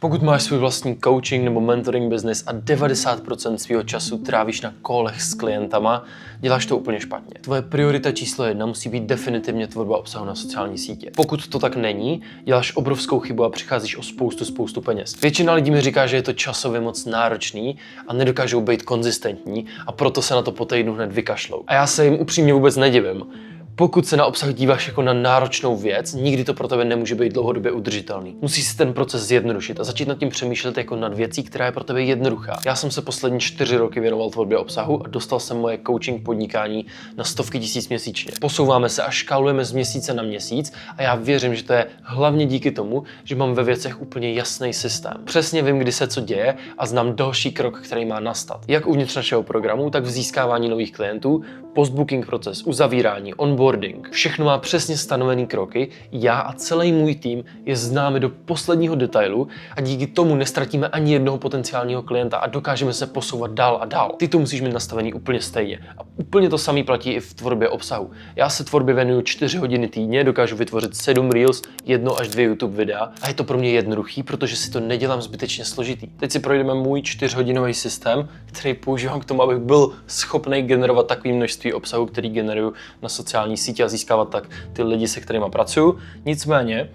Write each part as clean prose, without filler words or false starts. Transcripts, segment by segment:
Pokud máš svůj vlastní coaching nebo mentoring business a 90% svého času trávíš na kolech s klientama, děláš to úplně špatně. Tvoje priorita číslo 1 musí být definitivně tvorba obsahu na sociální sítě. Pokud to tak není, děláš obrovskou chybu a přicházíš o spoustu peněz. Většina lidí mi říká, že je to časově moc náročný a nedokážou být konzistentní a proto se na to po týdnu hned vykašlou. A já se jim upřímně vůbec nedivím. Pokud se na obsah díváš jako na náročnou věc, nikdy to pro tebe nemůže být dlouhodobě udržitelný. Musíš si ten proces zjednodušit a začít nad tím přemýšlet jako nad věcí, která je pro tebe jednoduchá. Já jsem se poslední 4 roky věnoval tvorbě obsahu a dostal jsem moje coaching podnikání na stovky tisíc měsíčně. Posouváme se a škálujeme z měsíce na měsíc a já věřím, že to je hlavně díky tomu, že mám ve věcech úplně jasný systém. Přesně vím, kdy se co děje a znám další krok, který má nastat. Jak uvnitř našeho programu, tak v získávání nových klientů, postbooking proces, uzavírání, onboarding. Všechno má přesně stanovený kroky, já a celý můj tým je známe do posledního detailu a díky tomu nestratíme ani jednoho potenciálního klienta a dokážeme se posouvat dál a dál. Ty to musíš mít nastavený úplně stejně. A úplně to samé platí i v tvorbě obsahu. Já se tvorbě věnuju 4 hodiny týdně, dokážu vytvořit 7 reels, 1 až 2 YouTube videa a je to pro mě jednoduchý, protože si to nedělám zbytečně složitý. Teď si projdeme můj 4hodinový systém, který používám k tomu, abych byl schopný generovat takový množství obsahu, který generuju na sociální sítě a získávat tak ty lidi, se kterými pracuju. Nicméně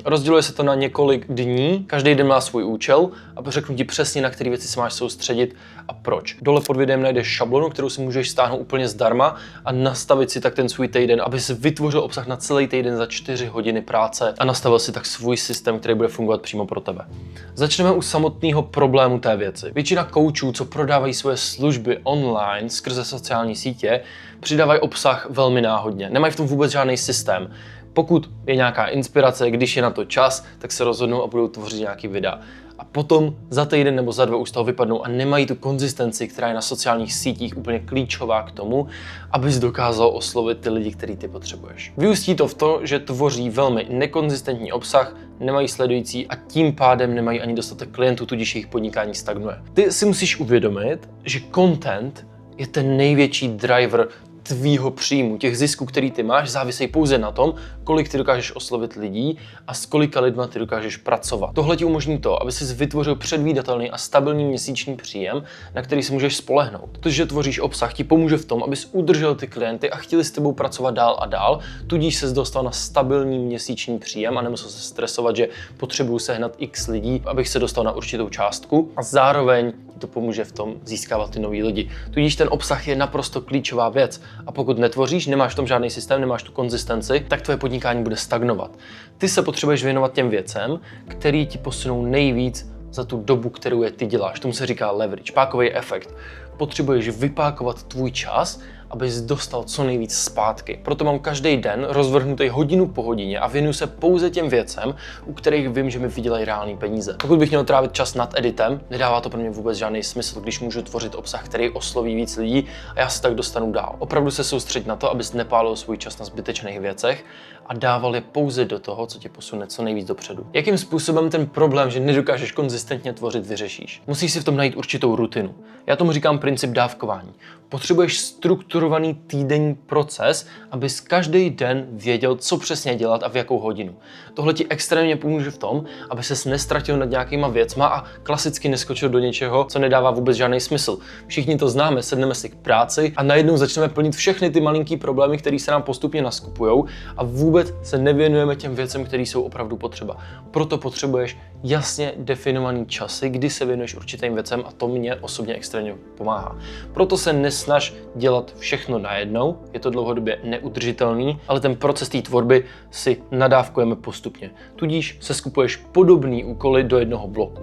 rozděluje se to na několik dní, každý den má svůj účel a řeknu ti přesně, na které věci se máš soustředit a proč. Dole pod videem najdeš šablonu, kterou si můžeš stáhnout úplně zdarma a nastavit si tak ten svůj týden, aby si vytvořil obsah na celý týden za 4 hodiny práce a nastavil si tak svůj systém, který bude fungovat přímo pro tebe. Začneme u samotného problému té věci. Většina koučů, co prodávají svoje služby online skrze sociální sítě, přidávají obsah velmi náhodně. Nemají v tom vůbec žádný systém. Pokud je nějaká inspirace, když je na to čas, tak se rozhodnou a budou tvořit nějaký videa. A potom za týden nebo za 2 už z toho vypadnou a nemají tu konzistenci, která je na sociálních sítích úplně klíčová k tomu, abys dokázal oslovit ty lidi, který ty potřebuješ. Vyústí to v to, že tvoří velmi nekonzistentní obsah, nemají sledující a tím pádem nemají ani dostatek klientů, tudíž jejich podnikání stagnuje. Ty si musíš uvědomit, že content je ten největší driver tvýho příjmu, těch zisků, který ty máš, závisejí pouze na tom, kolik ty dokážeš oslovit lidí a s kolika lidma ty dokážeš pracovat. Tohle ti umožní to, aby si vytvořil předvídatelný a stabilní měsíční příjem, na který si můžeš spolehnout. To, že tvoříš obsah, ti pomůže v tom, abys udržel ty klienty a chtěli s tebou pracovat dál a dál, tudíž ses dostal na stabilní měsíční příjem a nemusel se stresovat, že potřebuju sehnat x lidí, abych se dostal na určitou částku a zároveň to pomůže v tom získávat ty nový lidi. Tudíž ten obsah je naprosto klíčová věc. A pokud netvoříš, nemáš v tom žádný systém, nemáš tu konzistenci, tak tvoje podnikání bude stagnovat. Ty se potřebuješ věnovat těm věcem, který ti posunou nejvíc za tu dobu, kterou je ty děláš. Tomu se říká leverage, pákový efekt. Potřebuješ vypákovat tvůj čas, abys dostal co nejvíc zpátky. Proto mám každý den rozvrhnutý hodinu po hodině a věnuju se pouze těm věcem, u kterých vím, že mi vydělají reální peníze. Pokud bych měl trávit čas nad editem, nedává to pro mě vůbec žádný smysl, když můžu tvořit obsah, který osloví víc lidí a já se tak dostanu dál. Opravdu se soustřeď na to, abys nepálil svůj čas na zbytečných věcech a dával je pouze do toho, co tě posune co nejvíc dopředu. Jakým způsobem ten problém, že nedokážeš konzistentně tvořit, vyřešíš? Musíš si v tom najít určitou rutinu. Já tomu říkám princip dávkování. Potřebuješ strukturovaný týdenní proces, abys každý den věděl, co přesně dělat a v jakou hodinu. Tohle ti extrémně pomůže v tom, aby ses nestratil nad nějakýma věcma a klasicky neskočil do něčeho, co nedává vůbec žádný smysl. Všichni to známe, sedneme si k práci a najednou začneme plnit všechny ty malinký problémy, které se nám postupně naskupujou a vůbec se nevěnujeme těm věcem, které jsou opravdu potřeba. Proto potřebuješ jasně definovaný časy, kdy se věnuješ určitým věcem a to mě osobně extrémně pomáhá. Proto se nesnaž dělat všechno najednou, je to dlouhodobě neudržitelný, ale ten proces té tvorby si nadávkujeme postupně. Tudíž se skupuješ podobný úkoly do jednoho bloku.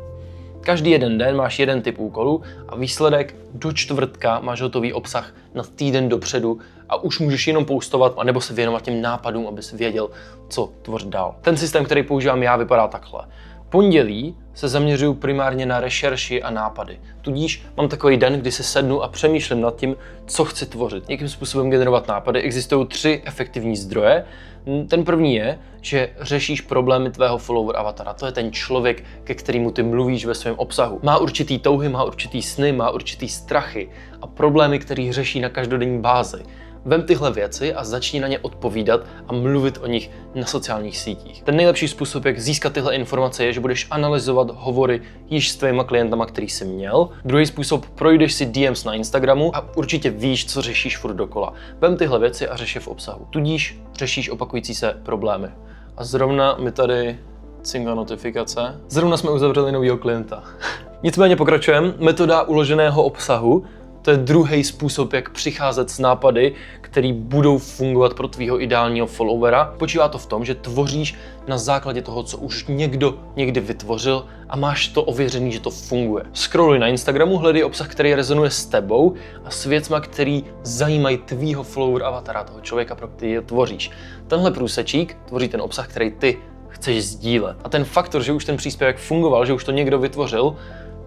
Každý jeden den máš jeden typ úkolů a výsledek do čtvrtka máš hotový obsah na týden dopředu a už můžeš jenom postovat anebo se věnovat těm nápadům, abys věděl, co tvořit dál. Ten systém, který používám já, vypadá takhle. Pondělí se zaměřuju primárně na rešerši a nápady. Tudíž mám takový den, kdy se sednu a přemýšlím nad tím, co chci tvořit. Jakým způsobem generovat nápady. Existují 3 efektivní zdroje. Ten první je, že řešíš problémy tvého follower avatara. To je ten člověk, ke kterému ty mluvíš ve svém obsahu. Má určitý touhy, má určitý sny, má určitý strachy a problémy, které řeší na každodenní bázi. Vem tyhle věci a začni na ně odpovídat a mluvit o nich na sociálních sítích. Ten nejlepší způsob, jak získat tyhle informace, je, že budeš analyzovat hovory již s tvýma klientama, který jsi měl. Druhý způsob, projdeš si DMs na Instagramu a určitě víš, co řešíš furt dokola. Vem tyhle věci a řeš je v obsahu. Tudíž řešíš opakující se problémy. A zrovna mi tady cinká notifikace. Zrovna jsme uzavřeli novýho klienta. Nicméně pokračujeme. Metoda uloženého obsahu. To je druhý způsob, jak přicházet s nápady, které budou fungovat pro tvýho ideálního followera. Počívá to v tom, že tvoříš na základě toho, co už někdo někdy vytvořil a máš to ověřený, že to funguje. Scrolluj na Instagramu, hledej obsah, který rezonuje s tebou a s věcma, který zajímají tvýho follower avatara, toho člověka, pro který je tvoříš. Tenhle průsečík tvoří ten obsah, který ty chceš sdílet. A ten faktor, že už ten příspěvek fungoval, že už to někdo vytvořil,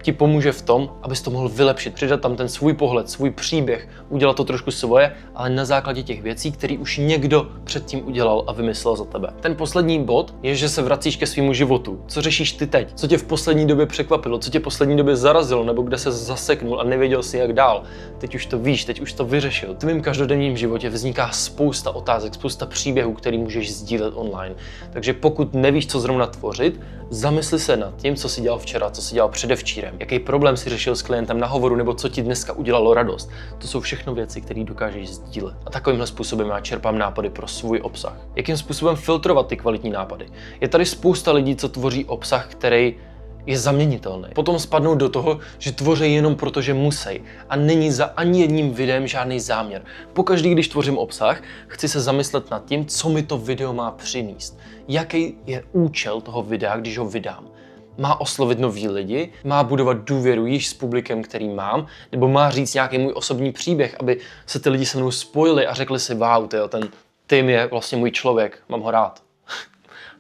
ti pomůže v tom, abys to mohl vylepšit, přidat tam ten svůj pohled, svůj příběh, udělat to trošku svoje, ale na základě těch věcí, které už někdo předtím udělal a vymyslel za tebe. Ten poslední bod je, že se vracíš ke svému životu. Co řešíš ty teď? Co tě v poslední době překvapilo? Co tě v poslední době zarazilo? Nebo kde se zaseknul a nevěděl si, jak dál? Teď už to víš, teď už to vyřešil. V tvém každodenním životě vzniká spousta otázek, spousta příběhů, který můžeš sdílet online. Takže pokud nevíš, co zrovna tvořit, zamysli se nad tím, co jsi dělal včera, co jsi dělal předevčírem. Jaký problém si řešil s klientem na hovoru nebo co ti dneska udělalo radost. To jsou všechno věci, které dokážeš sdílet. A takovýmhle způsobem já čerpám nápady pro svůj obsah. Jakým způsobem filtrovat ty kvalitní nápady? Je tady spousta lidí, co tvoří obsah, který je zaměnitelný. Potom spadnou do toho, že tvoří jenom proto, že musí a není za ani jedním videem žádný záměr. Pokaždý, když tvořím obsah, chci se zamyslet nad tím, co mi to video má přinést. Jaký je účel toho videa, když ho vydám. Má oslovit nový lidi, má budovat důvěru již s publikem, který mám, nebo má říct nějaký můj osobní příběh, aby se ty lidi se mnou spojili a řekli si, wow, ten Tim je vlastně můj člověk, mám ho rád.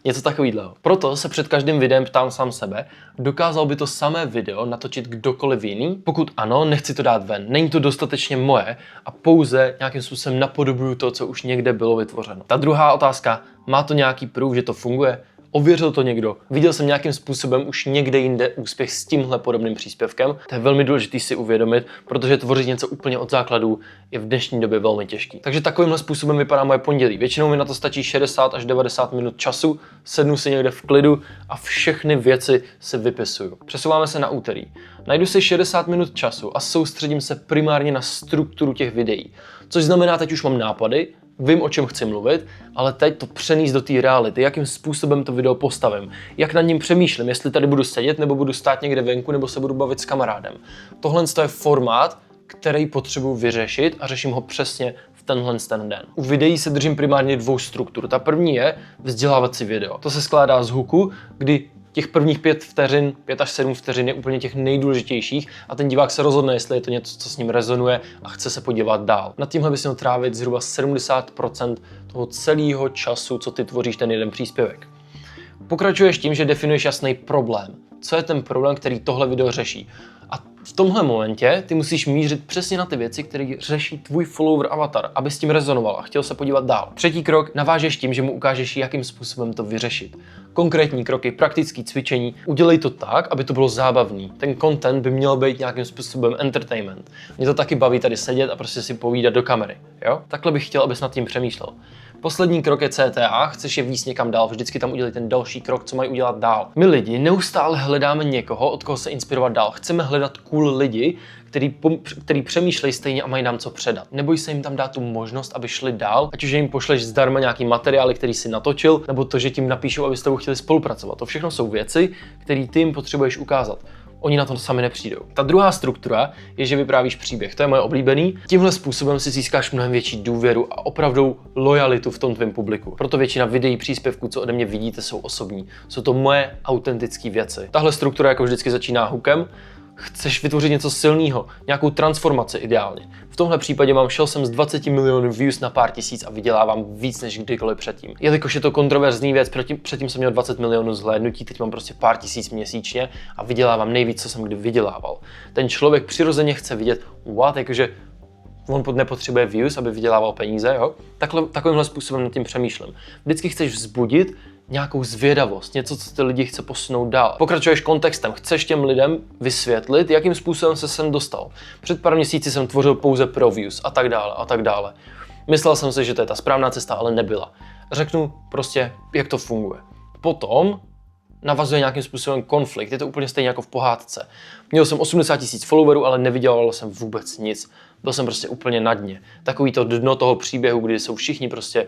Něco takového. Proto se před každým videem ptám sám sebe, dokázal by to samé video natočit kdokoliv jiný? Pokud ano, nechci to dát ven, není to dostatečně moje a pouze nějakým způsobem napodobuju to, co už někde bylo vytvořeno. Ta druhá otázka, má to nějaký proof, že to funguje? Ověřil to někdo? Viděl jsem nějakým způsobem už někde jinde úspěch s tímhle podobným příspěvkem? To je velmi důležité si uvědomit, protože tvořit něco úplně od základů je v dnešní době velmi těžký. Takže takovýmhle způsobem vypadá moje pondělí. Většinou mi na to stačí 60 až 90 minut času, sednu si někde v klidu a všechny věci si vypisuju. Přesouváme se na úterý. Najdu si 60 minut času a soustředím se primárně na strukturu těch videí. Což znamená, teď už mám nápady, vím, o čem chci mluvit, ale teď to přenést do té reality, jakým způsobem to video postavím, jak nad ním přemýšlím, jestli tady budu sedět, nebo budu stát někde venku, nebo se budu bavit s kamarádem. Tohle je formát, který potřebuji vyřešit a řeším ho přesně v tenhle den. U videí se držím primárně dvou struktur. Ta první je vzdělávací video. To se skládá z hooku, kdy těch prvních 5 vteřin, 5 až 7 vteřin je úplně těch nejdůležitějších a ten divák se rozhodne, jestli je to něco, co s ním rezonuje a chce se podívat dál. Nad tímhle bys měl trávit zhruba 70% toho celého času, co ty tvoříš ten jeden příspěvek. Pokračuješ tím, že definuješ jasný problém. Co je ten problém, který tohle video řeší? A v tomhle momentě ty musíš mířit přesně na ty věci, které řeší tvůj follower avatar, aby s tím rezonoval a chtěl se podívat dál. Třetí krok navážeš tím, že mu ukážeš, jakým způsobem to vyřešit. Konkrétní kroky, praktické cvičení, udělej to tak, aby to bylo zábavný. Ten content by měl být nějakým způsobem entertainment. Mě to taky baví tady sedět a prostě si povídat do kamery, jo? Takhle bych chtěl, abys nad tím přemýšlel. Poslední krok je CTA, chceš je víc někam dál, vždycky tam udělej ten další krok, co mají udělat dál. My lidi neustále hledáme někoho, od koho se inspirovat dál. Chceme hledat cool lidi, který přemýšlejí stejně a mají nám co předat. Neboj se jim tam dát tu možnost, aby šli dál, ať už jim pošleš zdarma nějaký materiály, který si natočil, nebo to, že tím napíšou, aby s tebou chtěli spolupracovat. To všechno jsou věci, které ty jim potřebuješ ukázat. Oni na to sami nepřijdou. Ta druhá struktura je, že vyprávíš příběh. To je moje oblíbený. Tímhle způsobem si získáš mnohem větší důvěru a opravdu lojalitu v tom tvém publiku. Proto většina videí, příspěvků, co ode mě vidíte, jsou osobní. Jsou to moje autentické věci. Tahle struktura jako vždycky začíná hookem. Chceš vytvořit něco silného, nějakou transformaci ideálně. V tomhle případě šel jsem z 20 milionů views na pár tisíc a vydělávám víc než kdykoliv předtím. Jelikož je to kontroverzní věc, předtím jsem měl 20 milionů zhlédnutí, teď mám prostě pár tisíc měsíčně a vydělávám nejvíc, co jsem kdy vydělával. Ten člověk přirozeně chce vidět, jakože on nepotřebuje views, aby vydělával peníze, jo? Takovýmhle způsobem nad tím přemýšlím. Vždycky chceš vzbudit nějakou zvědavost, něco, co ty lidi chce posunout dál. Pokračuješ kontextem, chceš těm lidem vysvětlit, jakým způsobem se sem dostal. Před pár měsíci jsem tvořil pouze pro views a tak dále a tak dále. Myslel jsem si, že to je ta správná cesta, ale nebyla. Řeknu prostě, jak to funguje. Potom navazuje nějakým způsobem konflikt. Je to úplně stejně jako v pohádce. Měl jsem 80 000 followerů, ale nevydělal jsem vůbec nic. Byl jsem prostě úplně na dně. Takový to dno toho příběhu, kdy jsou všichni prostě,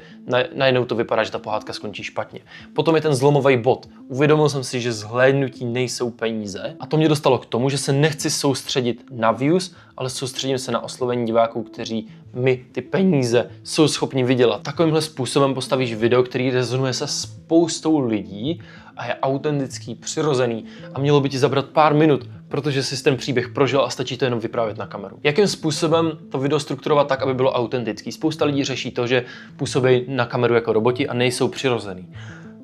najednou to vypadá, že ta pohádka skončí špatně. Potom je ten zlomový bod. Uvědomil jsem si, že zhlédnutí nejsou peníze a to mě dostalo k tomu, že se nechci soustředit na views, ale soustředím se na oslovení diváků, kteří mi ty peníze jsou schopni vydělat. Takovýmhle způsobem postavíš video, který rezonuje se spoustou lidí a je autentický, přirozený a mělo by ti zabrat pár minut, protože jsi ten příběh prožil a stačí to jenom vyprávět na kameru. Jakým způsobem to video strukturovat tak, aby bylo autentický? Spousta lidí řeší to, že působí na kameru jako roboti a nejsou přirozený.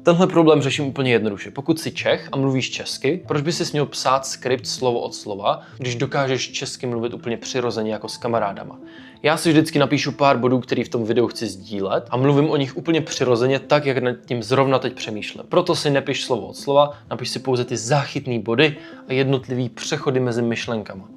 Tenhle problém řeším úplně jednoduše. Pokud jsi Čech a mluvíš česky, proč by si měl psát skript slovo od slova, když dokážeš česky mluvit úplně přirozeně jako s kamarádama? Já si vždycky napíšu pár bodů, který v tom videu chci sdílet a mluvím o nich úplně přirozeně, tak jak nad tím zrovna teď přemýšlím. Proto si nepiš slovo od slova, napiš si pouze ty záchytné body a jednotlivý přechody mezi myšlenkama.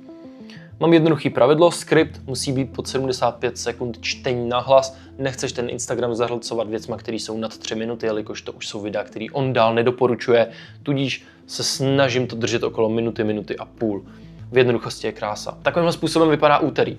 Mám jednoduchý pravidlo, skript musí být pod 75 sekund čtení nahlas, nechceš ten Instagram zahlcovat věcma, které jsou nad 3 minuty, jelikož to už jsou videa, které on dál nedoporučuje, tudíž se snažím to držet okolo minuty a půl. V jednoduchosti je krása. Takovýmhle způsobem vypadá úterý.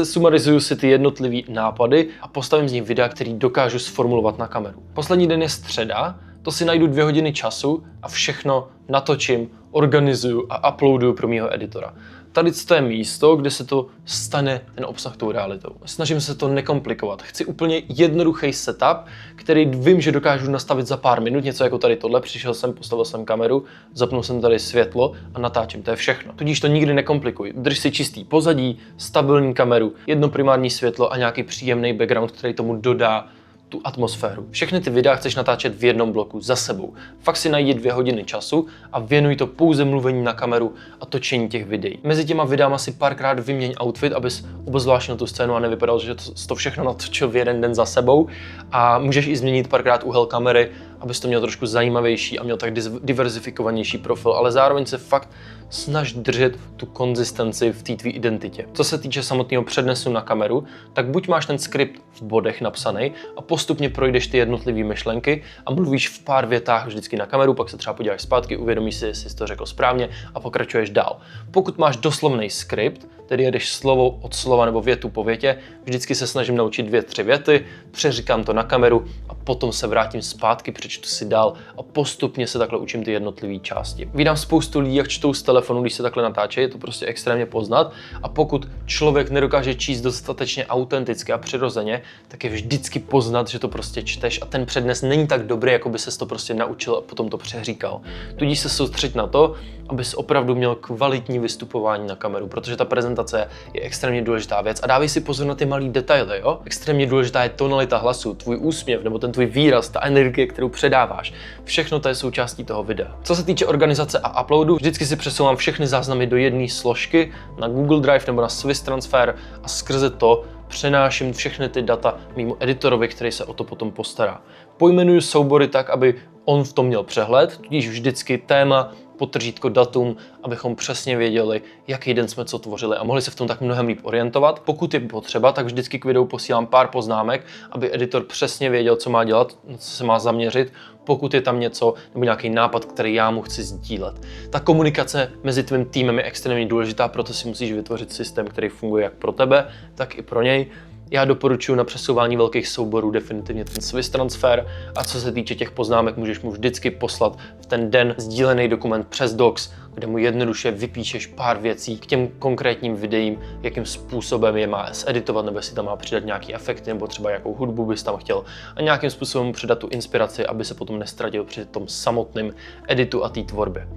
Sumarizuju si ty jednotlivý nápady a postavím z nich videa, který dokážu sformulovat na kameru. Poslední den je středa, to si najdu 2 hodiny času a všechno natočím, organizuju a uploaduju pro mýho editora. Tady to je místo, kde se to stane ten obsah tou realitou. Snažím se to nekomplikovat. Chci úplně jednoduchý setup, který vím, že dokážu nastavit za pár minut, něco jako tady tohle. Přišel jsem, postavil jsem kameru, zapnul jsem tady světlo a natáčím. To je všechno. Tudíž to nikdy nekomplikuj. Drž si čistý pozadí, stabilní kameru, jedno primární světlo a nějaký příjemný background, který tomu dodá tu atmosféru. Všechny ty videa chceš natáčet v jednom bloku za sebou. Fakt si najdi 2 hodiny času a věnuj to pouze mluvení na kameru a točení těch videí. Mezi těma videama si párkrát vyměň outfit, abys obezvláštnil tu scénu a nevypadalo, že to všechno natočil v jeden den za sebou. A můžeš i změnit párkrát úhel kamery, abys to měl trošku zajímavější a měl tak diverzifikovanější profil, ale zároveň se fakt snaž držet tu konzistenci v té tvý identitě. Co se týče samotného přednesu na kameru, tak buď máš ten skript v bodech napsaný a postupně projdeš ty jednotlivé myšlenky a mluvíš v pár větách vždycky na kameru, pak se třeba podíváš zpátky, uvědomíš si, jestli jsi to řekl správně a pokračuješ dál. Pokud máš doslovný skript, tedy jedeš slovo od slova nebo větu po větě, vždycky se snažím naučit 2-3 věty, přeříkám to na kameru a potom se vrátím zpátky, přečtu si dál a postupně se takhle učím ty jednotlivé části. Vídám spoustu lidí, jak čtou z telefonu, když se takhle natáčí, je to prostě extrémně poznat a pokud člověk nedokáže číst dostatečně autenticky a přirozeně, tak je vždycky poznat, že to prostě čteš a ten přednes není tak dobrý, jako by ses to prostě naučil a potom to přeříkal. Tudíž se soustřeď na to, abys opravdu měl kvalitní vystupování na kameru, protože ta prezentace je extrémně důležitá věc a dávej si pozor na ty malý detaily, jo? Extrémně důležitá je tonalita hlasu, tvůj úsměv nebo ten tvůj výraz, ta energie, kterou předáváš. Všechno to je součástí toho videa. Co se týče organizace a uploadu, vždycky si přesouvám všechny záznamy do jedné složky na Google Drive nebo na Swiss Transfer a skrze to přenáším všechny ty data mému editorovi, který se o to potom postará. Pojmenuju soubory tak, aby on v tom měl přehled, tudíž vždycky téma, podtržítko, datum, abychom přesně věděli, jaký den jsme co tvořili a mohli se v tom tak mnohem líp orientovat. Pokud je potřeba, tak vždycky k videu posílám pár poznámek, aby editor přesně věděl, co má dělat, na co se má zaměřit, pokud je tam něco nebo nějaký nápad, který já mu chci sdílet. Ta komunikace mezi tvým týmem je extrémně důležitá, proto si musíš vytvořit systém, který funguje jak pro tebe, tak i pro něj. Já doporučuji na přesouvání velkých souborů definitivně ten Swiss Transfer a co se týče těch poznámek, můžeš mu vždycky poslat v ten den sdílený dokument přes Docs, kde mu jednoduše vypíšeš pár věcí k těm konkrétním videím, jakým způsobem je má editovat, nebo jestli tam má přidat nějaký efekty, nebo třeba jakou hudbu bys tam chtěl a nějakým způsobem mu přidat tu inspiraci, aby se potom nestratil při tom samotném editu a té tvorbě.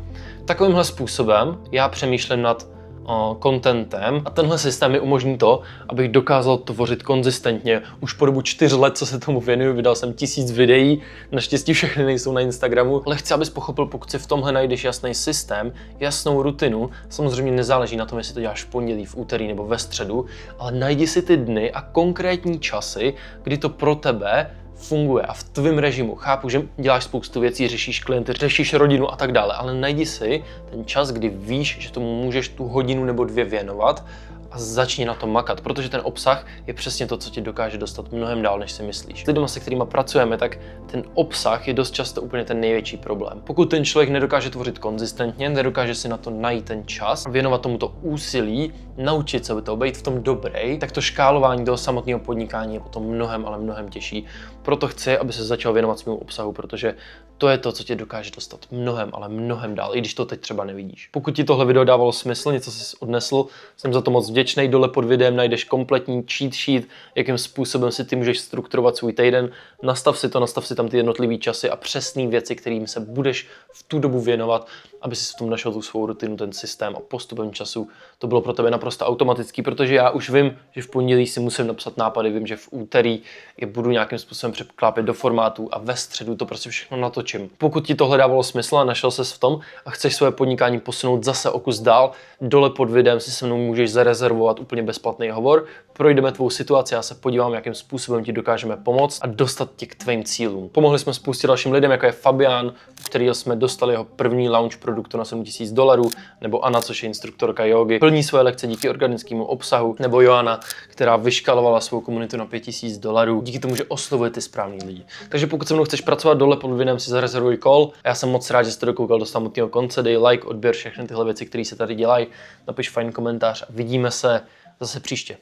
Takovýmhle způsobem já přemýšlím nad contentem a tenhle systém mi umožní to, abych dokázal tvořit konzistentně. Už po dobu 4 let, co se tomu věnuju, vydal jsem 1000 videí, naštěstí všechny nejsou na Instagramu, ale chci, abys pochopil, pokud si v tomhle najdeš jasný systém, jasnou rutinu, samozřejmě nezáleží na tom, jestli to děláš v pondělí, v úterý nebo ve středu, ale najdi si ty dny a konkrétní časy, kdy to pro tebe funguje a v tvém režimu. Chápu, že děláš spoustu věcí, řešíš klienty, řešíš rodinu a tak dále, ale najdi si ten čas, kdy víš, že tomu můžeš tu hodinu nebo 2 věnovat a začni na tom makat, protože ten obsah je přesně to, co ti dokáže dostat mnohem dál, než si myslíš. S lidmi, se kterými pracujeme, tak ten obsah je dost často úplně ten největší problém. Pokud ten člověk nedokáže tvořit konzistentně, nedokáže si na to najít ten čas, věnovat tomuto úsilí, naučit se toho, být v tom dobrý, tak to škálování toho samotného podnikání je potom mnohem, ale mnohem těžší. Proto chci, aby se začal věnovat svému obsahu, protože to je to, co tě dokáže dostat mnohem, ale mnohem dál, i když to teď třeba nevidíš. Pokud ti tohle video dávalo smysl, něco jsi odnesl, jsem za to moc vděčný. Dole pod videem najdeš kompletní cheat sheet, jakým způsobem si ty můžeš strukturovat svůj týden. Nastav si tam ty jednotlivé časy a přesné věci, kterým se budeš v tu dobu věnovat, aby si v tom našel tu svou rutinu, ten systém a postupem času to bylo pro tebe naprosto automatický, protože já už vím, že v pondělí si musím napsat nápady, vím, že v úterý je budu nějakým způsobem překlápět do formátu a ve středu to prostě všechno natočím. Pokud ti tohle dávalo smysl a našel ses v tom a chceš své podnikání posunout zase o kus dál, dole pod videem si se mnou můžeš zarezervovat úplně bezplatný hovor, projdeme tvou situaci, já se podívám, jakým způsobem ti dokážeme pomoct a dostat tě k tvým cílům. Pomohli jsme spoustě dalším lidem, jako je Fabián, který jsme dostali jeho první launch produktu na $7,000, nebo Anna, což je instruktorka jógy, plní své lekce díky organickému obsahu, nebo Joana, která vyškalovala svou komunitu na $5,000 díky tomu, že oslovuje ty správný lidi. Takže pokud se mnou chceš pracovat, dole pod videem si zarezervuj call. A já jsem moc rád, že jste dokoukal do samotného konce, dej like, odběr, všechny tyhle věci, které se tady dělají, napiš fajn komentář a vidíme se zase příště.